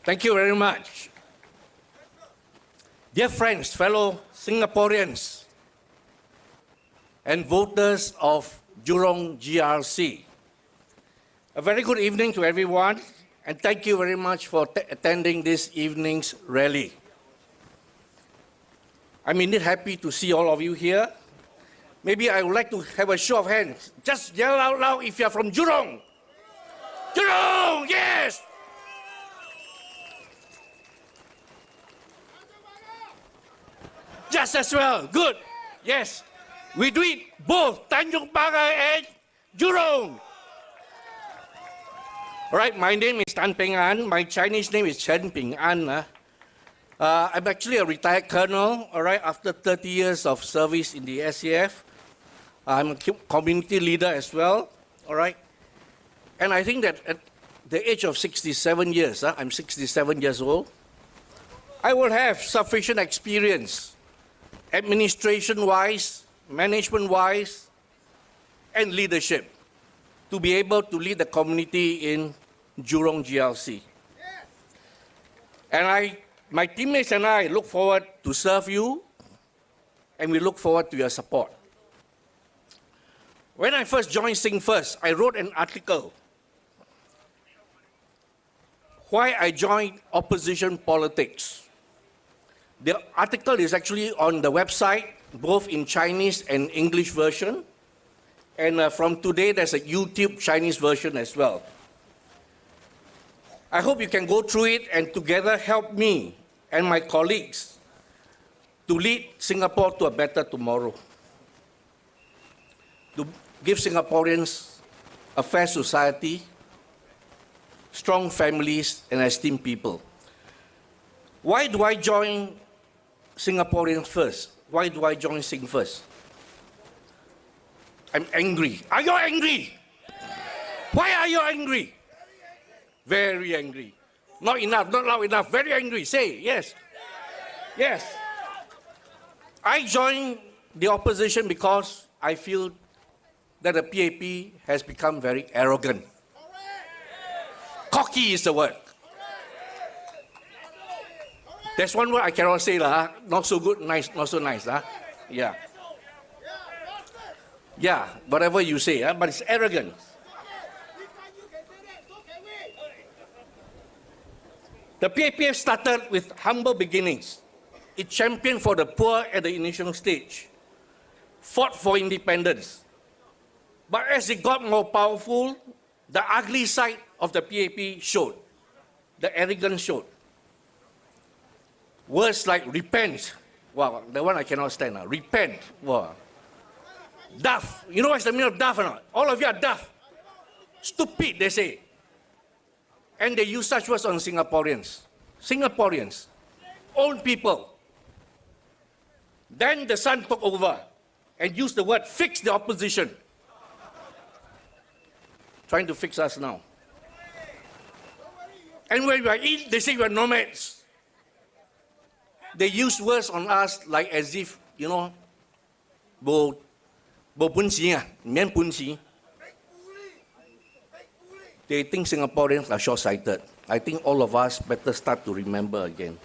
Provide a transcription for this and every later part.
Thank you very much. Dear friends, fellow Singaporeans, and voters of Jurong GRC, a very good evening to everyone, and thank you very much for attending this evening's rally. I'm indeed happy to see all of you here. Maybe I would like to have a show of hands. Just yell out loud if you're from Jurong. Jurong, yes! Just as well, good, yes. We do it both, Tanjung Pagar and Jurong. All right, my name is Peng Ann. My Chinese name is Peng Ann. I'm actually a retired colonel, all right, after 30 years of service in the SAF. I'm a community leader as well, all right. And I think that at the age of 67 years, I'm 67 years old, I will have sufficient experience, administration-wise, management-wise, and leadership to be able to lead the community in Jurong GLC. And my teammates and I look forward to serve you, and we look forward to your support. When I first joined SingFirst, I wrote an article, Why I Joined Opposition Politics. The article is actually on the website, both in Chinese and English version. And from today, there's a YouTube Chinese version as well. I hope you can go through it and together help me and my colleagues to lead Singapore to a better tomorrow. To give Singaporeans a fair society, strong families, and esteemed people. Why do I join Singaporeans First? Why do I join SingFirst? I'm angry. Are you angry? Why are you angry? Very angry. Not enough, not loud enough. Very angry. Say yes. Yes. I joined the opposition because I feel that the PAP has become very arrogant. Cocky is the word. There's one word I cannot say, not so good, nice, not so nice. Yeah. Yeah, whatever you say, but it's arrogant. The PAP started with humble beginnings. It championed for the poor at the initial stage, fought for independence. But as it got more powerful, the ugly side of the PAP showed, the arrogance showed. Words like repent, wow, the one I cannot stand now, repent, wow. Daft, you know what's the meaning of daft or not? All of you are daft. Stupid, they say. And they use such words on Singaporeans. Singaporeans, old people. Then the son took over and used the word fix the opposition. Trying to fix us now. And when we are in, they say we are nomads. They use words on us like as if, you know, bo punci, mian punci. They think Singaporeans are short-sighted. I think all of us better start to remember again.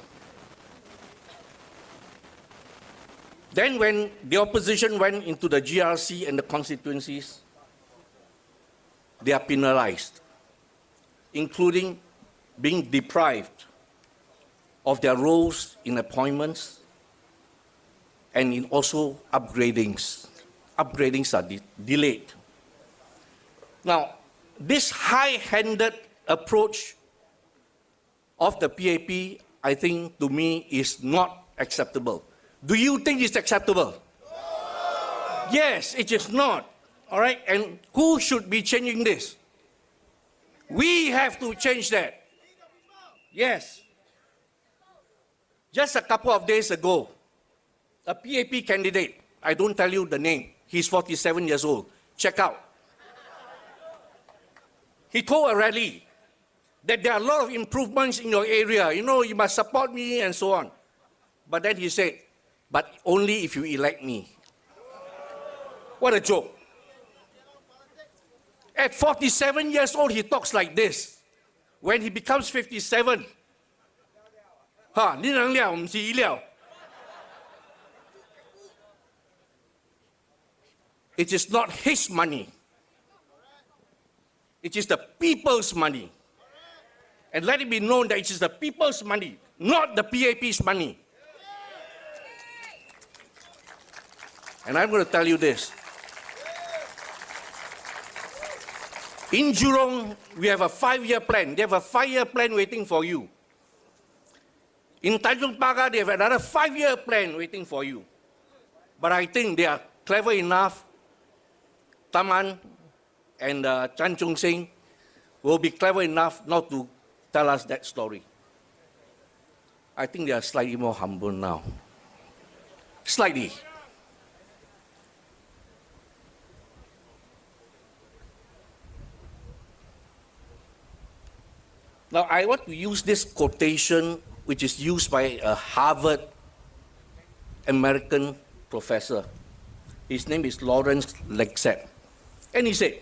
Then when the opposition went into the GRC and the constituencies, they are penalized, including being deprived of their roles in appointments and in also upgradings. Upgradings are delayed. Now, this high-handed approach of the PAP, I think, to me, is not acceptable. Do you think it's acceptable? No. Yes, it is not. All right, and who should be changing this? We have to change that. Yes. Just a couple of days ago, a PAP candidate, I don't tell you the name, he's 47 years old, check out. He told a rally that there are a lot of improvements in your area, you know, you must support me and so on. But then he said, but only if you elect me. What a joke. At 47 years old, he talks like this. When he becomes 57, 哈，你能料，唔是医疗。It is not his money. It is the people's money. And let it be known that it is the people's money, not the PAP's money. And I'm going to tell you this. In Jurong, we have a 5-year plan. They have a 5-year plan waiting for you. In Tanjung Pagar, they have another 5-year plan waiting for you. But I think they are clever enough. Taman and Chan Chung Sing will be clever enough not to tell us that story. I think they are slightly more humble now. Slightly. Now, I want to use this quotation, which is used by a Harvard American professor. His name is Lawrence Lexett. And he said,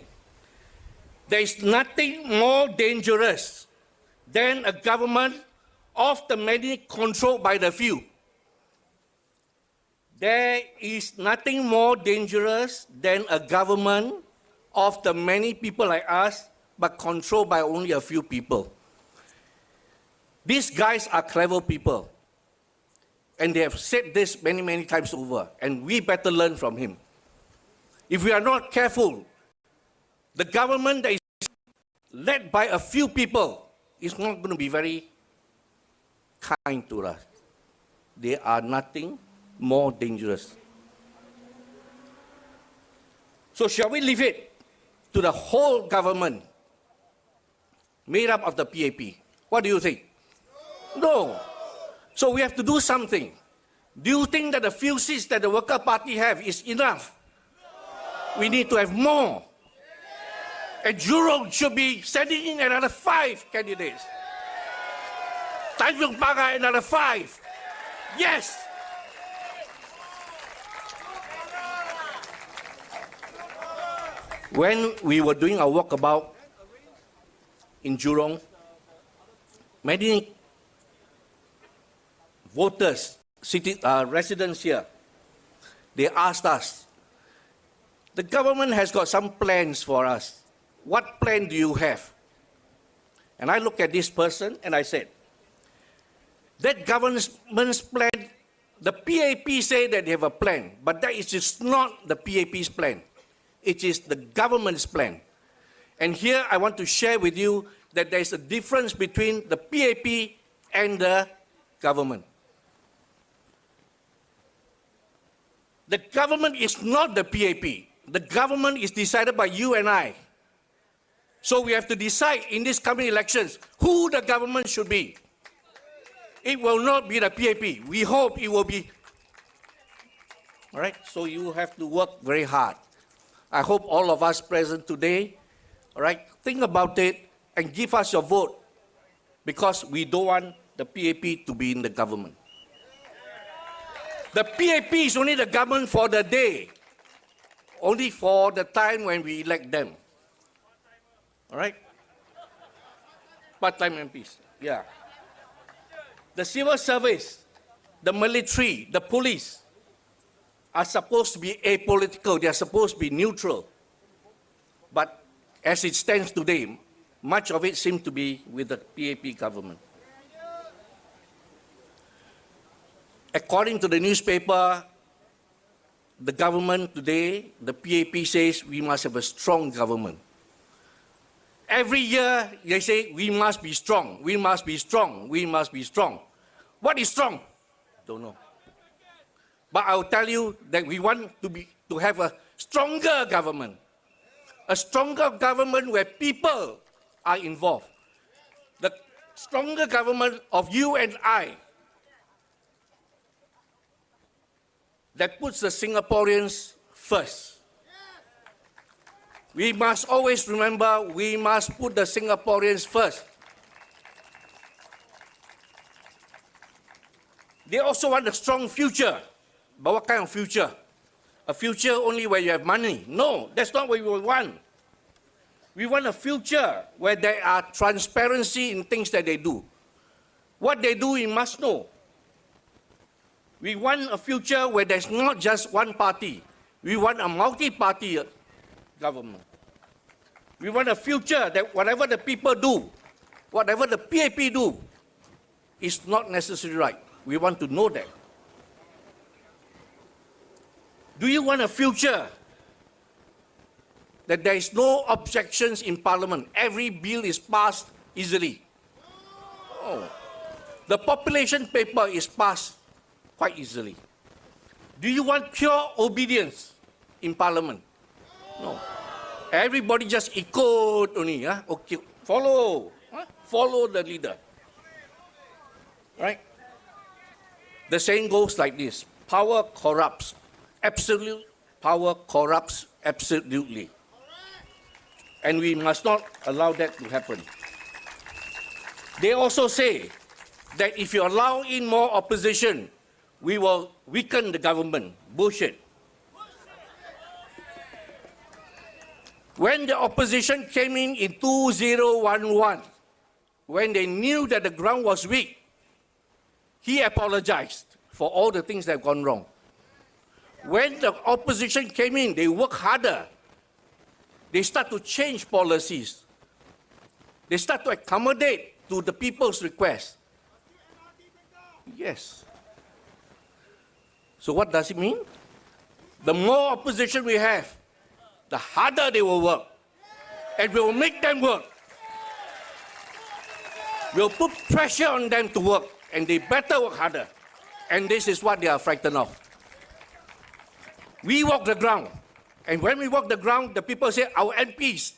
there is nothing more dangerous than a government of the many controlled by the few. There is nothing more dangerous than a government of the many people like us, but controlled by only a few people. These guys are clever people. And they have said this many, many times over. And we better learn from him. If we are not careful, the government that is led by a few people is not going to be very kind to us. They are nothing more dangerous. So shall we leave it to the whole government made up of the PAP? What do you think? No. So we have to do something. Do you think that the few seats that the Worker Party have is enough? We need to have more. And Jurong should be sending in another 5 candidates. Tanjung Pagar another 5. Yes. When we were doing our walkabout in Jurong, many voters, residents here, they asked us, the government has got some plans for us. What plan do you have? And I looked at this person and I said, that government's plan, the PAP say that they have a plan, but that is just not the PAP's plan. It is the government's plan. And here I want to share with you that there is a difference between the PAP and the government. The government is not the PAP. The government is decided by you and I. So we have to decide in these coming elections who the government should be. It will not be the PAP. We hope it will be. All right? So you have to work very hard. I hope all of us present today, all right, think about it and give us your vote because we don't want the PAP to be in the government. The PAP is only the government for the day, only for the time when we elect them. All right? Part-time MPs, yeah. The civil service, the military, the police are supposed to be apolitical. They are supposed to be neutral. But as it stands today, much of it seems to be with the PAP government. According to the newspaper, the government today, the PAP says we must have a strong government. Every year, they say, we must be strong, we must be strong, we must be strong. What is strong? Don't know. But I'll tell you that we want to have a stronger government. A stronger government where people are involved. The stronger government of you and I that puts the Singaporeans first. We must always remember we must put the Singaporeans first. They also want a strong future. But what kind of future? A future only where you have money? No, that's not what we want. We want a future where there are transparency in things that they do. What they do, we must know. We want a future where there's not just one party. We want a multi-party government. We want a future that whatever the people do, whatever the PAP do, is not necessarily right. We want to know that. Do you want a future that there is no objections in Parliament? Every bill is passed easily. Oh. The population paper is passed quite easily. Do you want pure obedience in Parliament? No. Everybody just echoed only. Huh? Okay, follow. Huh? Follow the leader. Right? The saying goes like this: power corrupts. Absolute power corrupts absolutely. And we must not allow that to happen. They also say that if you allow in more opposition, we will weaken the government. Bullshit. When the opposition came in 2011, when they knew that the ground was weak, he apologized for all the things that have gone wrong. When the opposition came in, they worked harder. They start to change policies. They start to accommodate to the people's request. Yes. So what does it mean? The more opposition we have, the harder they will work. And we will make them work. We'll put pressure on them to work, and they better work harder. And this is what they are frightened of. We walk the ground. And when we walk the ground, the people say, our MPs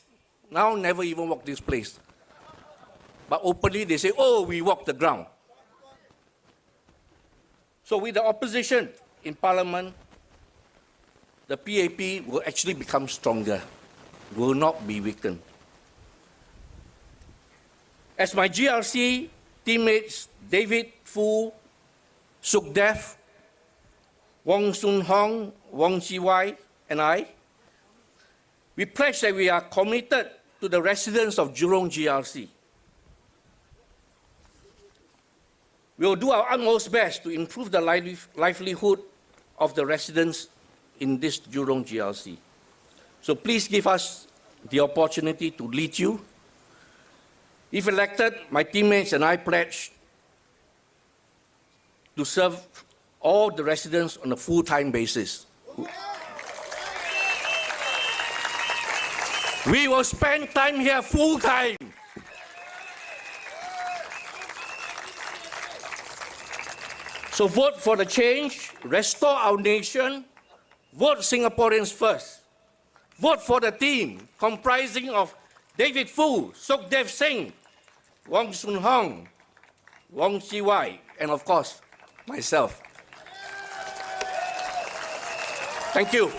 now never even walk this place. But openly they say, oh, we walk the ground. So with the opposition in Parliament, the PAP will actually become stronger, will not be weakened. As my GRC teammates David Fu, Sukdev, Wong Sun Hong, Wong Chi Wai, and I, we pledge that we are committed to the residents of Jurong GRC. We will do our utmost best to improve the livelihood of the residents in this Jurong GRC. So please give us the opportunity to lead you. If elected, my teammates and I pledge to serve all the residents on a full-time basis. We will spend time here full-time. So vote for the change, restore our nation, vote Singaporeans first. Vote for the team comprising of David Fu, Sukdev Singh, Wong Sun Hong, Wong Chi Wai, and of course, myself. Thank you.